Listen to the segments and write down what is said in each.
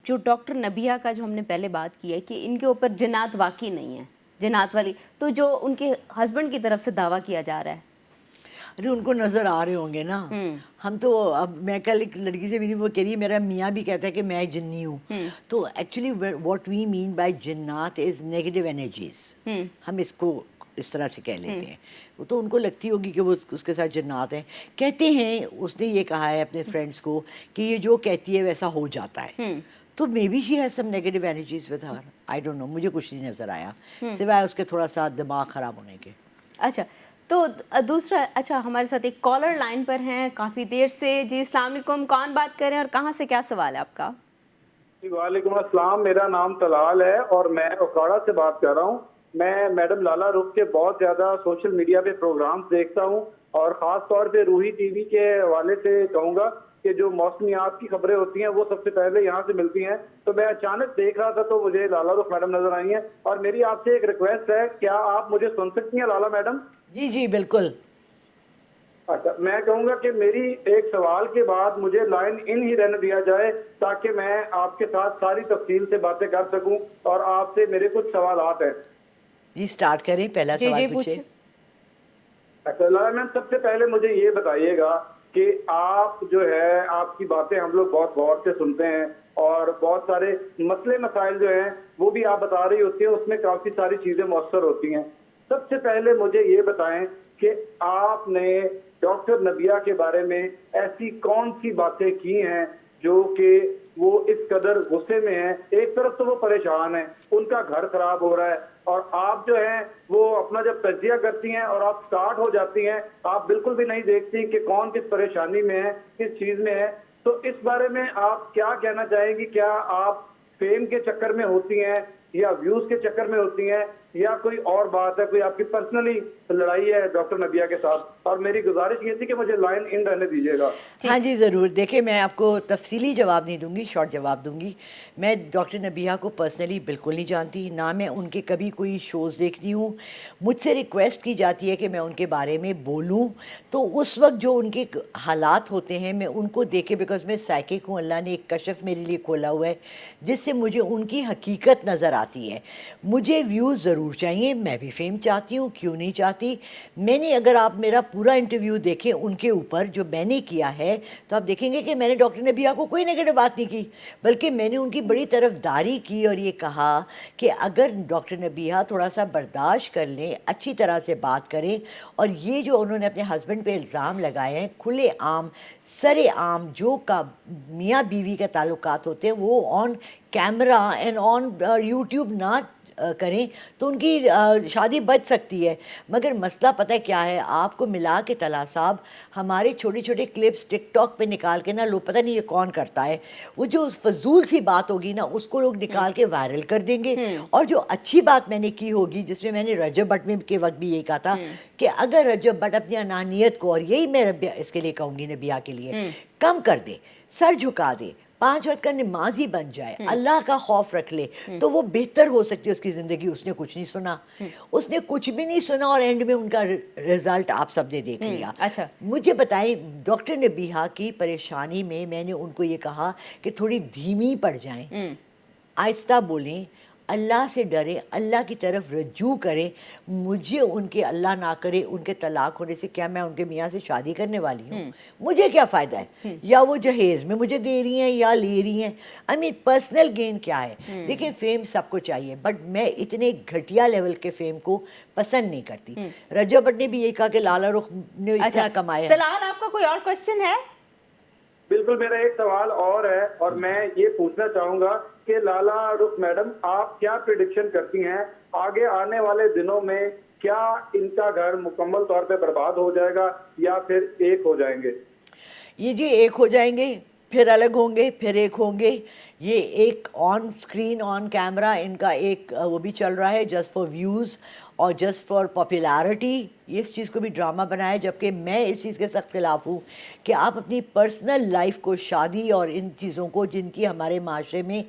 جو ڈاکٹر نبیہ کا جو ہم نے پہلے بات کی ہے کہ ان کے اوپر جنات واقعی نہیں ہے، جنات والی، تو جو ان کے ہسبینڈ کی طرف سے دعویٰ کیا جا رہا ہے، ارے ان کو نظر آ رہے ہوں گے نا. ہم تو اب میں کل ایک لڑکی سے ملی، وہ کہہ رہی ہے میرا میاں بھی کہتا ہے کہ میں جنی ہوں. تو actually what we mean by جنات از نیگیٹو انرجیز. ہم اس کو اس طرح سے کہہ لیتے ہیں. وہ تو ان کو لگتی ہوگی کہ وہ اس کے ساتھ جنات ہیں. کہتے ہیں اس نے یہ کہا ہے اپنے فرینڈس کو کہ یہ جو کہتی ہے ویسا ہو جاتا ہے. تو maybe she has some negative energies with her. I don't know, مجھے کچھ نہیں نظر آیا سوائے اس کے تھوڑا سا دماغ خراب ہونے کے. اچھا تو دوسرا، اچھا ہمارے ساتھ ایک کالر لائن پر ہیں کافی دیر سے. جی السلام علیکم، کون بات کر رہے ہیں اور کہاں سے، کیا سوال ہے آپ کا؟ جی وعلیکم السلام، میرا نام طلال ہے اور میں اوکاڑا سے بات کر رہا ہوں. میں میڈم لالا رخ کے بہت زیادہ سوشل میڈیا پہ پروگرامز دیکھتا ہوں اور خاص طور پہ روحی ٹی وی کے حوالے سے کہوں گا کہ جو موسمیات کی خبریں ہوتی ہیں وہ سب سے پہلے یہاں سے ملتی ہیں. تو میں اچانک دیکھ رہا تھا تو مجھے لالا رخ میڈم نظر آئی ہیں اور میری آپ سے ایک ریکویسٹ ہے، کیا آپ مجھے سن سکتی ہیں لالا میڈم؟ جی جی بالکل. اچھا، میں کہوں گا کہ میری ایک سوال کے بعد مجھے لائن ان ہی رہنے دیا جائے تاکہ میں آپ کے ساتھ ساری تفصیل سے باتیں کر سکوں اور آپ سے میرے کچھ سوالات ہیں. جی سٹارٹ کریں، پہلا سوال پوچھیں. اچھا لالا میم، سب سے پہلے مجھے یہ بتائیے گا کہ آپ جو ہے، آپ کی باتیں ہم لوگ بہت غور سے سنتے ہیں اور بہت سارے مسئلے مسائل جو ہیں وہ بھی آپ بتا رہی ہوتی ہیں، اس میں کافی ساری چیزیں مؤثر ہوتی ہیں. سب سے پہلے مجھے یہ بتائیں کہ آپ نے ڈاکٹر نبیہ کے بارے میں ایسی کون سی باتیں کی ہیں جو کہ وہ اس قدر غصے میں ہیں؟ ایک طرف تو وہ پریشان ہیں، ان کا گھر خراب ہو رہا ہے، اور آپ جو ہیں وہ اپنا جب تجزیہ کرتی ہیں اور آپ سٹارٹ ہو جاتی ہیں، آپ بالکل بھی نہیں دیکھتی کہ کون کس پریشانی میں ہے، کس چیز میں ہے. تو اس بارے میں آپ کیا کہنا چاہیں گی؟ کیا آپ فیم کے چکر میں ہوتی ہیں یا ویوز کے چکر میں ہوتی ہیں یا کوئی اور بات ہے، کوئی آپ کی پرسنلی لڑائی ہے ڈاکٹر نبیہ کے ساتھ؟ اور میری گزارش یہ تھی کہ مجھے لائن ان رہنے دیجیے گا. ہاں جی ضرور. دیکھیں میں آپ کو تفصیلی جواب نہیں دوں گی، شارٹ جواب دوں گی. میں ڈاکٹر نبیہ کو پرسنلی بالکل نہیں جانتی، نہ میں ان کے کبھی کوئی شوز دیکھتی ہوں. مجھ سے ریکویسٹ کی جاتی ہے کہ میں ان کے بارے میں بولوں تو اس وقت جو ان کے حالات ہوتے ہیں میں ان کو دیکھے، بیکاز میں سائیکک ہوں، اللہ نے ایک کشف میرے لیے کھولا ہوا ہے جس سے مجھے ان کی حقیقت نظر آتی ہے. مجھے ویوز ضرور چاہیے، میں بھی فیم چاہتی ہوں، کیوں نہیں چاہتی. میں نے، اگر آپ میرا پورا انٹرویو دیکھیں ان کے اوپر جو میں نے کیا ہے تو آپ دیکھیں گے کہ میں نے ڈاکٹر نبیہ کو کوئی نیگیٹو بات نہیں کی، بلکہ میں نے ان کی بڑی طرفداری کی اور یہ کہا کہ اگر ڈاکٹر نبیہ تھوڑا سا برداشت کر لیں، اچھی طرح سے بات کریں، اور یہ جو انہوں نے اپنے ہسبینڈ پہ الزام لگائے ہیں کھلے عام سرے عام جو کا میاں بیوی کے تعلقات ہوتے ہیں وہ آن کیمرہ اینڈ آن یوٹیوب نہ کریں تو ان کی شادی بچ سکتی ہے. مگر مسئلہ پتہ کیا ہے، آپ کو ملا کے طلا صاحب ہمارے چھوٹے چھوٹے کلپس ٹک ٹاک پہ نکال کے نا، لوگ پتہ نہیں یہ کون کرتا ہے، وہ جو فضول سی بات ہوگی نا اس کو لوگ نکال کے وائرل کر دیں گے. اور جو اچھی بات میں نے کی ہوگی، جس میں نے رجب بٹ میں کے وقت بھی یہی کہا تھا کہ اگر رجب بٹ اپنی انانیت کو، اور یہی میں اس کے لیے کہوں گی نبیہ کے لیے، کم کر دے، سر جھکا دے، 5 وقت کا نمازی بن جائے، اللہ کا خوف رکھ لے، تو وہ بہتر ہو سکتی ہے اس کی زندگی. اس نے کچھ نہیں سنا، اس نے کچھ بھی نہیں سنا، اور اینڈ میں ان کا رزلٹ آپ سب نے دیکھ لیا. اچھا مجھے بتائیں ڈاکٹر نبیہ کی پریشانی میں نے ان کو یہ کہا کہ تھوڑی دھیمی پڑ جائیں، آہستہ بولیں، اللہ سے ڈریں، اللہ کی طرف رجوع کریں. مجھے ان کے، اللہ نہ کرے ان کے طلاق ہونے سے کیا میں ان کے میاں سے شادی کرنے والی ہوں؟ مجھے کیا فائدہ ہے؟ یا وہ جہیز میں مجھے دے رہی ہیں یا لے رہی ہیں. آئی مین پرسنل گین کیا ہے؟ دیکھیں فیم سب کو چاہیے، بٹ میں اتنے گھٹیا لیول کے فیم کو پسند نہیں کرتی. رجب بٹ نے بھی یہی کہا کہ لالا رخ نے اتنا کمایا. طلال آپ کا کوئی اور کوشچن ہے؟ بالکل، میرا ایک سوال اور ہے اور میں یہ پوچھنا چاہوں گا کہ لالا رخ میڈم، آپ کیا پریڈکشن کرتی ہیں آگے آنے والے دنوں میں؟ کیا ان کا گھر مکمل طور پہ برباد ہو جائے گا یا پھر ایک ہو جائیں گے؟ یہ جی ایک ہو جائیں گے، پھر الگ ہوں گے، پھر ایک ہوں گے. یہ ایک آن اسکرین آن کیمرہ ان کا ایک وہ بھی چل رہا ہے جسٹ فار ویوز اور جسٹ فار پاپولیرٹی. یہ اس چیز کو بھی ڈرامہ بنایا، جبکہ میں اس چیز کے سخت خلاف ہوں کہ آپ اپنی پرسنل لائف کو، شادی اور ان چیزوں کو جن کی ہمارے معاشرے میں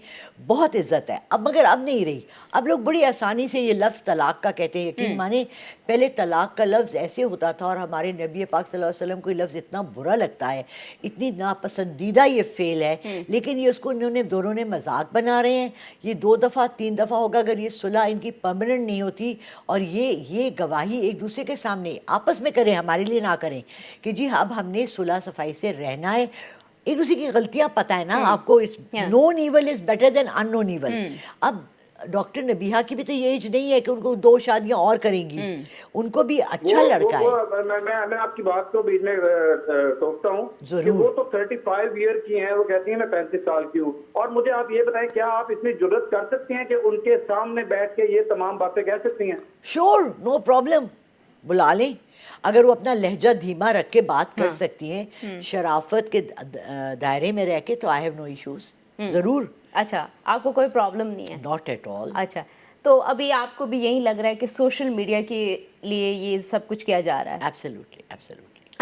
بہت عزت ہے، اب مگر اب نہیں رہی. اب لوگ بڑی آسانی سے یہ لفظ طلاق کا کہتے ہیں. یقین مانے پہلے طلاق کا لفظ ایسے ہوتا تھا، اور ہمارے نبی پاک صلی اللہ علیہ وسلم کو یہ لفظ اتنا برا لگتا ہے، اتنی ناپسندیدہ یہ فعل ہے، لیکن یہ اس کو انہوں نے دونوں نے مذاق بنا رہے ہیں. یہ 2 دفعہ 3 دفعہ ہوگا اگر یہ صلح ان کی پرماننٹ نہیں ہوتی، اور یہ گواہی ایک دوسرے کے سامنے آپس میں کریں، ہمارے لیے نہ کریں کہ جی اب ہم نے صلح صفائی سے رہنا ہے. ایک دوسرے کی غلطیاں پتہ ہے نا آپ کو، known evil is better than unknown evil. اب ڈاکٹر نبیہہ کی بھی تو یہ ایج نہیں ہے کہ ان کو 2 شادیاں اور کریں گی، ان کو بھی اچھا لڑکا ہے. میں آپ کی بات کو بیچ میں ٹوکتا ہوں کہ وہ تو 35 ایئر کی ہیں، وہ کہتی ہیں میں 35 سال کی ہوں. اور مجھے آپ یہ بتائیں، کیا آپ اتنی جرت کر سکتی ہیں کہ ان کے سامنے بیٹھ کے یہ تمام باتیں کہہ سکتی ہیں؟ شور، نو پرابلم، بلا لیں. اگر وہ اپنا لہجہ دھیما رکھ کے بات کر سکتی ہیں شرافت کے دائرے میں رہ کے، تو آئی ہیو نو ایشوز. ضرور. اچھا، آپ کو کوئی پرابلم نہیں ہے؟ Not at all. اچھا، تو ابھی آپ کو بھی یہی لگ رہا ہے کہ سوشل میڈیا کے لیے یہ سب کچھ کیا جا رہا ہے؟ Absolutely, absolutely.